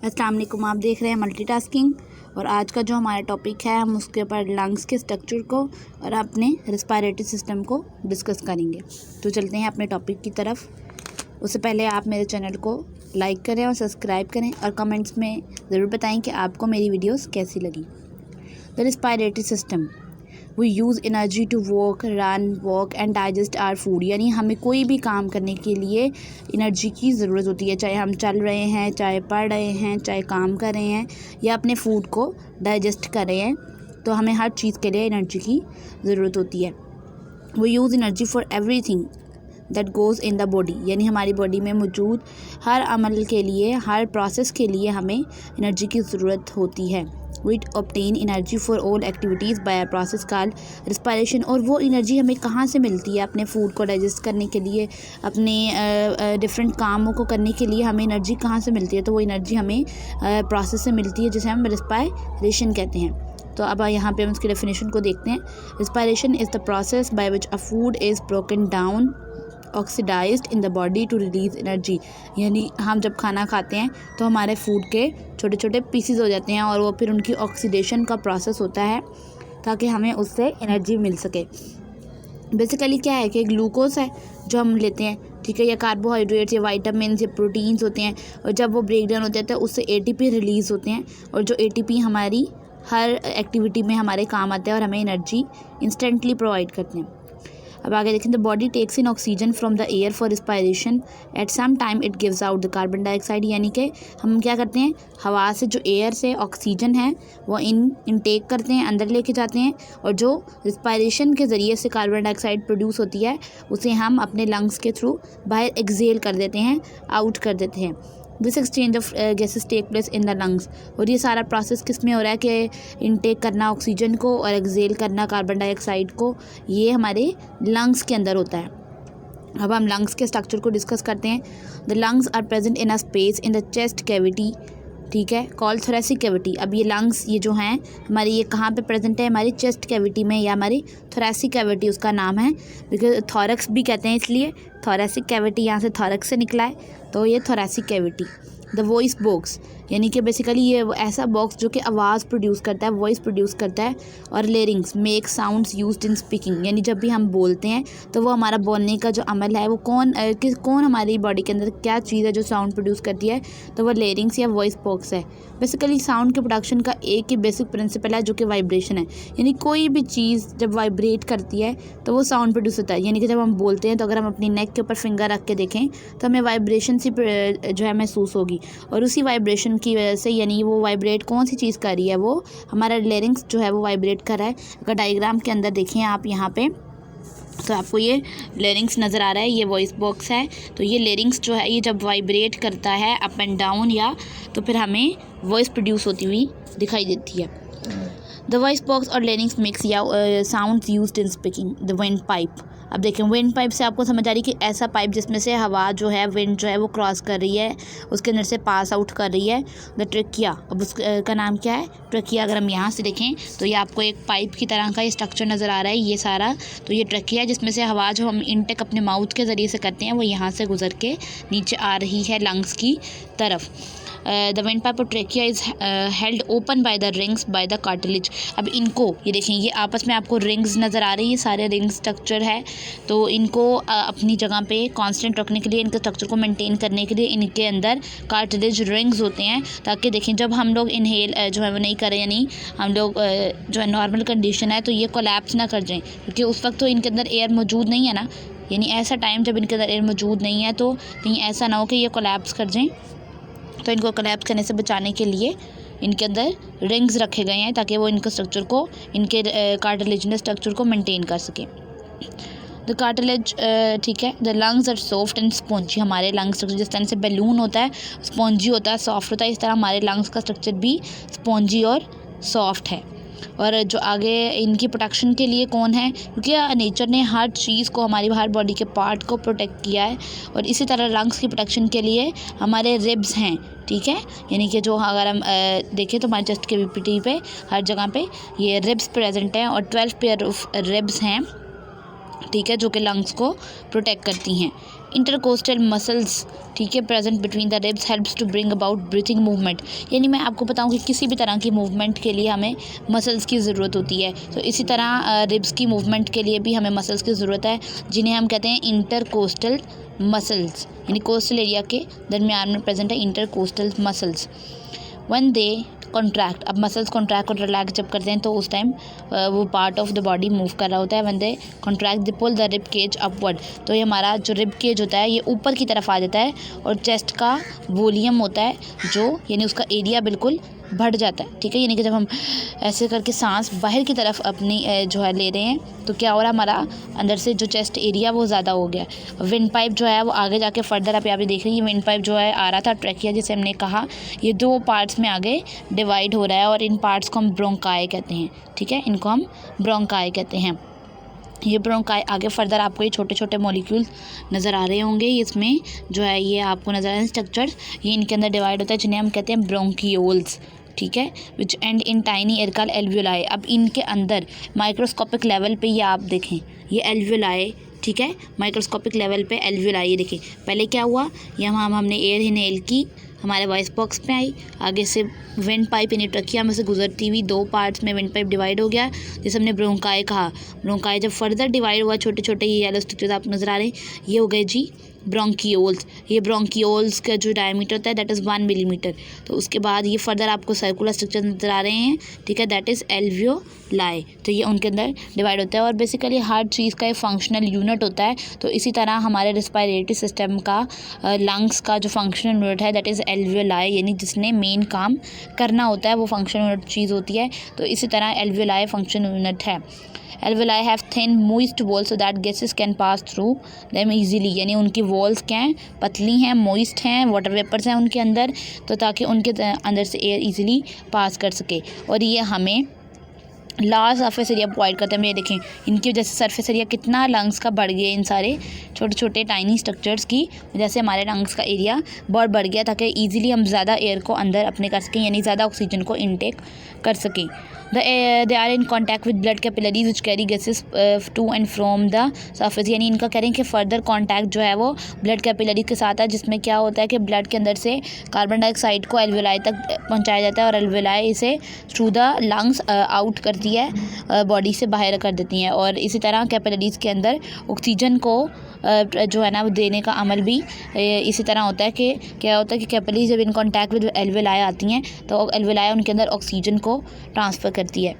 अस्सलाम वालेकुम। आप देख रहे हैं मल्टीटास्किंग और आज का जो हमारा टॉपिक है हम उसके ऊपर लंग्स के स्ट्रक्चर को और अपने रिस्पायरेटरी सिस्टम को डिस्कस करेंगे। तो चलते हैं अपने टॉपिक की तरफ। उससे पहले आप मेरे चैनल को लाइक करें और सब्सक्राइब करें और कमेंट्स में ज़रूर बताएं कि आपको मेरी वीडियोस कैसी लगी। The respiratory system we use energy to walk and digest our food. यानी हमें कोई भी काम करने के लिए एनर्जी की ज़रूरत होती है, चाहे हम चल रहे हैं, चाहे पढ़ रहे हैं, चाहे काम कर रहे हैं या अपने फूड को डाइजेस्ट कर रहे हैं, तो हमें हर चीज़ के लिए एनर्जी की ज़रूरत होती है। We use energy for everything that goes in the body. यानी हमारी बॉडी में मौजूद हर अमल के लिए, हर प्रोसेस के लिए हमें एनर्जी की ज़रूरत होती है। We obtain energy for all activities by a process called respiration। और वो एनर्जी हमें कहाँ से मिलती है? अपने फूड को डाइजेस्ट करने के लिए, अपने डिफरेंट कामों को करने के लिए हमें एनर्जी कहाँ से मिलती है? तो वो एनर्जी हमें प्रोसेस से मिलती है, जिसे हम रिस्पायरेशन कहते हैं। तो अब यहाँ पे हम उसकी डेफिनेशन को देखते हैं। Respiration is the process by which a food is broken down oxidized in the body to release energy. यानी हम जब खाना खाते हैं तो हमारे फूड के छोटे छोटे पीसीज हो जाते हैं और वो फिर उनकी ऑक्सीडेशन का प्रोसेस होता है ताकि हमें उससे एनर्जी मिल सके। बेसिकली क्या है कि ग्लूकोज है जो हम लेते हैं, ठीक है, या कार्बोहाइड्रेट्स या वाइटामिन या प्रोटीन्स होते हैं, और जब वो ब्रेक डाउन होते हैं तो उससे एटीपी रिलीज़ होते हैं, और जो एटीपी हमारी हर एक्टिविटी में हमारे काम आते हैं और हमें एनर्जी इंस्टेंटली प्रोवाइड करते हैं। अब आगे देखें। The body takes in oxygen from the air for respiration. At some time it gives out the carbon dioxide. यानी कि हम क्या करते हैं, हवा से, जो एयर से ऑक्सीजन है वो इनटेक करते हैं, अंदर लेके जाते हैं, और जो रिस्पायरेशन के ज़रिए से कार्बन डाइऑक्साइड प्रोड्यूस होती है उसे हम अपने लंग्स के थ्रू बाहर एक्सेल कर देते हैं, आउट कर देते हैं। This exchange of gases take place in the lungs. और ये सारा प्रोसेस किस में हो रहा है कि इनटेक करना ऑक्सीजन को और एक्सेल करना कार्बन डाइऑक्साइड को, ये हमारे लंग्स के अंदर होता है। अब हम लंग्स के स्ट्रक्चर को डिस्कस करते हैं। The lungs are present in a space in the chest cavity, ठीक है, कॉल थोरेसिक कैविटी। अब ये लंग्स ये जो हैं हमारी, ये कहाँ पे प्रेजेंट है? हमारी चेस्ट कैविटी में, या हमारी थोरेसिक कैविटी उसका नाम है, बिकॉज थॉरक्स भी कहते हैं, इसलिए थोरेसिक कैविटी यहाँ से थॉरक्स से निकला है, तो ये thoracic cavity. The voice box, यानी कि बेसिकली ये ऐसा बॉक्स जो कि आवाज़ प्रोड्यूस करता है, वॉइस प्रोड्यूस करता है। और larynx make sounds used in speaking. यानी जब भी हम बोलते हैं तो वो हमारा बोलने का जो अमल है वो कौन हमारी बॉडी के अंदर क्या चीज़ है जो साउंड प्रोड्यूस करती है? तो वो लेरिंग्स या वॉइस बॉक्स है। बेसिकली साउंड के प्रोडक्शन का एक ही बेसिक प्रिंसिपल है जो कि वाइब्रेशन है। यानी कोई भी चीज़ जब वाइब्रेट करती है तो वो साउंड प्रोड्यूस होता है। यानी कि जब हम बोलते हैं तो अगर हम अपनी नेक के ऊपर फिंगर रख के देखें तो हमें वाइब्रेशन सी जो है महसूस होगी, और उसी वाइब्रेशन की वजह से, यानी वो वाइब्रेट कौन सी चीज़ कर रही है? वो हमारा लेरिंग्स जो है वो वाइब्रेट कर रहा है। अगर डायग्राम के अंदर देखें आप यहाँ पे, तो आपको ये लेरिंग्स नज़र आ रहा है, ये वॉइस बॉक्स है। तो ये लेरिंग्स जो है ये जब वाइब्रेट करता है अप एंड डाउन, या तो फिर हमें वॉइस प्रोड्यूस होती हुई दिखाई देती है। द वॉइस बॉक्स और लेरिंग्स मिक्स या sounds used in speaking. The wind pipe. अब देखें, विंड पाइप से आपको समझ आ रही है कि ऐसा पाइप जिसमें से हवा जो है, विंड जो है वो क्रॉस कर रही है, उसके अंदर से पास आउट कर रही है। द ट्रकिया, अब उसका नाम क्या है? ट्रकिया। अगर हम यहाँ से देखें तो ये आपको एक पाइप की तरह का ये स्ट्रक्चर नज़र आ रहा है, ये सारा। तो ये ट्रकिया जिसमें से हवा जो हम इनटेक अपने माउथ के ज़रिए से करते हैं वो यहाँ से गुजर के नीचे आ रही है लंग्स की तरफ। द विंड पाइप और trachea is held open by the rings by the cartilage. अब इनको ये देखें, ये आपस में आपको रिंग्स नज़र आ रही है, सारे रिंग स्ट्रक्चर है। तो इनको अपनी जगह पे कांस्टेंट रखने के लिए, इनके स्ट्रक्चर को मेंटेन करने के लिए इनके अंदर कार्टिलेज रिंग्स होते हैं, ताकि देखें जब हम लोग इनहेल जो है वो नहीं करें, यानी हम लोग जो है नॉर्मल कंडीशन है तो ये कोलैप्स ना कर जाएँ, क्योंकि उस वक्त तो इनके अंदर एयर मौजूद नहीं है ना। यानी ऐसा टाइम जब इनके अंदर एयर मौजूद नहीं है तो कहीं ऐसा ना हो कि ये कोलैप्स कर जाएँ। तो इनको कोलैप्स करने से बचाने के लिए इनके अंदर रिंग्स रखे गए हैं, ताकि वो इनके स्ट्रक्चर को, इनके कार्टिलेजिनस स्ट्रक्चर को मेंटेन कर सकें। द कार्टिलेज, ठीक है। The lungs are soft and spongy. हमारे लंग्स स्ट्रक्चर जिस तरह से बैलून होता है, स्पॉन्जी होता है, सॉफ्ट होता है, इस तरह हमारे लंग्स का स्ट्रक्चर भी स्पॉन्जी और सॉफ्ट है। और जो आगे इनकी प्रोटेक्शन के लिए कौन है? क्योंकि नेचर ने हर चीज़ को, हमारी हर बॉडी के पार्ट को प्रोटेक्ट किया है, और इसी तरह लंग्स की प्रोटेक्शन के लिए हमारे रिब्स हैं, ठीक है। यानी कि जो अगर हम देखें तो हमारे चेस्ट के विपिटी पे हर जगह पे ये रिब्स प्रेजेंट हैं, और 12 पेयर ऑफ रिब्स हैं, ठीक है, जो कि लंग्स को प्रोटेक्ट करती हैं। इंटरकोस्टल मसल्स, ठीक है, present between the ribs helps to bring about breathing movement. यानी मैं आपको बताऊं कि किसी भी तरह की मूवमेंट के लिए हमें मसल्स की ज़रूरत होती है, तो इसी तरह रिब्स की मूवमेंट के लिए भी हमें मसल्स की ज़रूरत है, जिन्हें हम कहते हैं इंटरकोस्टल मसल्स। यानी कोस्टल एरिया के दरमियान में प्रेजेंट है intercostal muscles. When they contract, अब मसल्स कॉन्ट्रैक्ट और रिलैक्स जब करते हैं तो उस टाइम वो part of the body move कर रहा होता है। When they contract they pull the rib cage upward, तो ये हमारा जो रिब केज होता है ये ऊपर की तरफ आ जाता है और चेस्ट का वॉल्यूम होता है जो, यानी उसका एरिया बिल्कुल बढ़ जाता है, ठीक है। यानी कि जब हम ऐसे करके सांस बाहर की तरफ अपनी जो है ले रहे हैं तो क्या हो रहा है, हमारा अंदर से जो चेस्ट एरिया वो ज़्यादा हो गया। विंड पाइप जो है वो आगे जाके फर्दर आप यहाँ पे देख रहे हैं, ये विंड पाइप जो है आ रहा था ट्रैकिया, जिसे हमने कहा ये 2 पार्ट्स में आगे डिवाइड हो रहा है और इन पार्ट्स को हम ब्रोंकाई कहते हैं, ठीक है, इनको हम ब्रोंकाई कहते हैं। ये ब्रोंकाई आगे फर्दर आपको ये छोटे छोटे मॉलिक्यूल्स नज़र आ रहे होंगे, इसमें जो है ये आपको नज़र आ रहे हैं स्ट्रक्चर्स, ये इनके अंदर डिवाइड होता है जिन्हें हम कहते हैं ब्रोंकियोल्स, ठीक है, विच एंड इन टाइनी एयरकल एल्वियोलाई। अब इनके अंदर माइक्रोस्कोपिक लेवल पे ये आप देखें, ये एल्वियोलाई, ठीक है, माइक्रोस्कोपिक लेवल पे एल्वियोलाई, ये देखें पहले क्या हुआ, यहाँ हमने एयर इनहेल की, हमारे वॉइस बॉक्स पे आई, आगे से विंड पाइप यानी ट्रकिया में से गुजरती हुई 2 पार्ट्स में विंड पाइप डिवाइड हो गया, जिसे हमने ब्रोंकाई कहा। ब्रोंकाई जब फर्दर डिवाइड हुआ, छोटे छोटे ये येलो स्ट्रक्चर्स आपको नज़र आ रहे हैं, ये हो गए जी ब्रोंकियोल्स। ये ब्रोंकियोल्स का जो डायमीटर होता है दैट इज़ 1 मिलीमीटर। तो उसके बाद ये फर्दर आपको सर्कुलर स्ट्रक्चर नज़र आ रहे हैं, ठीक है, दैट इज़ एल्वियोलाई। तो ये उनके अंदर डिवाइड होता है और बेसिकली हर चीज़ का एक फंक्शनल यूनिट होता है। तो इसी तरह हमारे रिस्पायरेटरी सिस्टम का लंग्स का जो फंक्शनल यूनिट है दैट इज़ एल्वियोलाई, यानी जिसने मेन काम करना होता है वो फंक्शनल यूनिट चीज़ होती है। तो इसी तरह एल्वियोलाई फंक्शन यूनिट है। Alveoli have thin moist walls so that gases can pass through them easily, यानी उनकी वॉल्स क्या हैं, पतली हैं, मोइस्ट हैं, वाटर वेपर्स हैं उनके अंदर, तो ताकि उनके अंदर से एयर इजीली पास कर सके। और ये हमें लार्ज सरफेस एरिया प्रोवाइड करते हैं। ये देखें इनकी वजह से सरफेस एरिया कितना लंग्स का बढ़ गया, इन सारे छोटे छोटे टाइनी स्ट्रक्चर्स की वजह से हमारे लंग्स का एरिया बहुत बढ़ गया, ताकि इजीली हम ज़्यादा एयर को अंदर अपने कर सकें, यानी ज़्यादा ऑक्सीजन को इनटेक कर सकें। They are in contact with blood capillaries which carry gases to and from the surface, यानी इनका कह रहे हैं कि फर्दर कॉन्टैक्ट जो है वो ब्लड कैपिलरी के साथ है, जिसमें क्या होता है कि ब्लड के अंदर से कार्बन डाइऑक्साइड को एल्वियोलाई तक पहुँचाया जाता है और एल्वियोलाई इसे थ्रू द लंग्स आउट करती है, बॉडी से बाहर कर देती हैं। और इसी तरह कैपिलरीज के अंदर ऑक्सीजन को जो है ना वो देने का अमल भी इसी तरह होता है कि क्या होता है कि कैपिलरीज जब इन कॉन्टैक्ट विद एल्वियोलाई आती हैं तो एल्वियोलाई उनके अंदर ऑक्सीजन को ट्रांसफ़र करती है,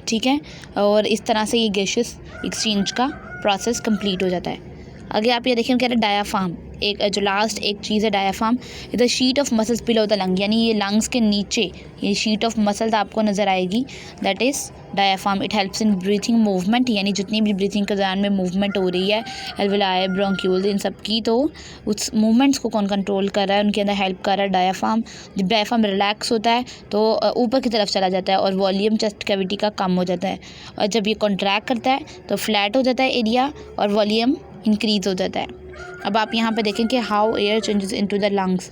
ठीक है, और इस तरह से ये गैसेस एक्सचेंज का प्रोसेस कंप्लीट हो जाता है। आगे आप ये देखें, कह रहे हैं डायाफ्राम, एक जो लास्ट एक चीज़ है diaphragm, the sheet of muscles below the lung, यानी ये लंग्स के नीचे ये शीट ऑफ मसल्स आपको नज़र आएगी, that is diaphragm. It helps in breathing movement, यानी जितनी भी ब्रीथिंग के दौरान में मूवमेंट हो रही है एल्वियोलाई, ब्रोंक्यूल्स, इन सब की, तो उस मूवमेंट्स को कौन कंट्रोल कर रहा है, उनके अंदर हेल्प कर रहा है डायाफ्राम। जब डायाफ्राम रिलैक्स होता है तो ऊपर की तरफ चला जाता है और वॉल्यूम चेस्ट कैविटी का कम हो जाता है, और जब ये कॉन्ट्रैक्ट करता है तो फ्लैट हो जाता है एरिया और वॉल्यूम इंक्रीज़ हो जाता है। अब आप यहाँ पे देखें कि how air changes into the lungs,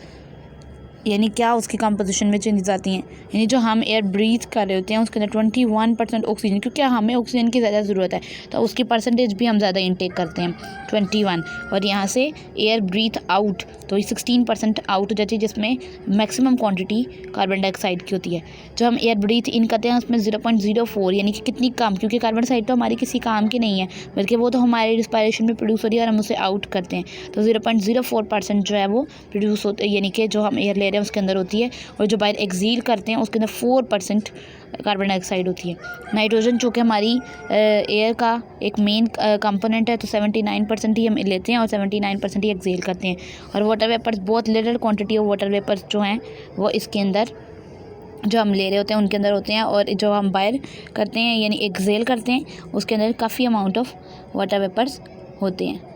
यानी क्या उसकी कंपोजिशन में चेंजेस आती हैं, यानी जो हम एयर ब्रीथ कर रहे होते हैं उसके अंदर 21% ऑक्सीजन, क्योंकि हमें ऑक्सीजन की ज़्यादा ज़रूरत है तो उसकी परसेंटेज भी हम ज़्यादा इनटेक करते हैं 21, और यहाँ से एयर ब्रीथ आउट तो 16% आउट हो जाती है, जिसमें मैक्सिमम क्वांटिटी कार्बन डाइऑक्साइड की होती है। जो हम एयर ब्रीथ इन करते हैं उसमें 0.04, यानी कि कितनी कम, क्योंकि कार्बन डाइऑक्साइड तो हमारी किसी काम की नहीं है, बल्कि वो तो हमारे रिस्पायरेशन में प्रोड्यूस हो रही है और हम उसे आउट करते हैं, तो 0.04% जो है वो प्रोड्यूस होते हैं, यानी कि जो हम एयर ले रहे हैं उसके अंदर होती है, और जो बाहर एक्सील करते हैं उसके अंदर 4% कार्बन डाइऑक्साइड होती है। नाइट्रोजन जो कि हमारी एयर का एक मेन कंपोनेंट है, तो 79% ही हम लेते हैं और 79% ही एक्सेल करते हैं। और वाटर वेपर्स, बहुत little quantity of water vapours जो हैं वो इसके अंदर जो हम ले रहे होते हैं उनके अंदर होते हैं, और जो हम बाहर करते हैं यानी एक्सेल करते हैं उसके अंदर काफ़ी अमाउंट ऑफ वाटर वेपर्स होते हैं।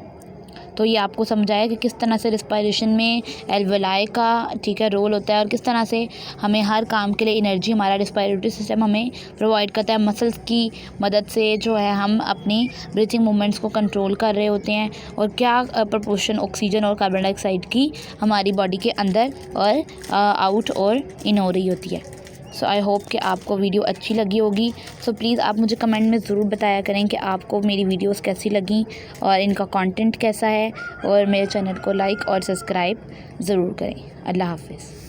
तो ये आपको समझाया कि किस तरह से रिस्पायरेशन में एल्वियोलाई का, ठीक है, रोल होता है, और किस तरह से हमें हर काम के लिए एनर्जी हमारा रिस्पायरेटरी सिस्टम हमें प्रोवाइड करता है। मसल्स की मदद से जो है हम अपनी ब्रीथिंग मूवमेंट्स को कंट्रोल कर रहे होते हैं, और क्या प्रपोर्शन ऑक्सीजन और कार्बन डाइऑक्साइड की हमारी बॉडी के अंदर और आउट और इन हो रही होती है। सो आई होप कि आपको वीडियो अच्छी लगी होगी। सो प्लीज़ आप मुझे कमेंट में ज़रूर बताया करें कि आपको मेरी वीडियोस कैसी लगी और इनका कंटेंट कैसा है, और मेरे चैनल को लाइक और सब्सक्राइब ज़रूर करें। अल्लाह हाफ़िज़।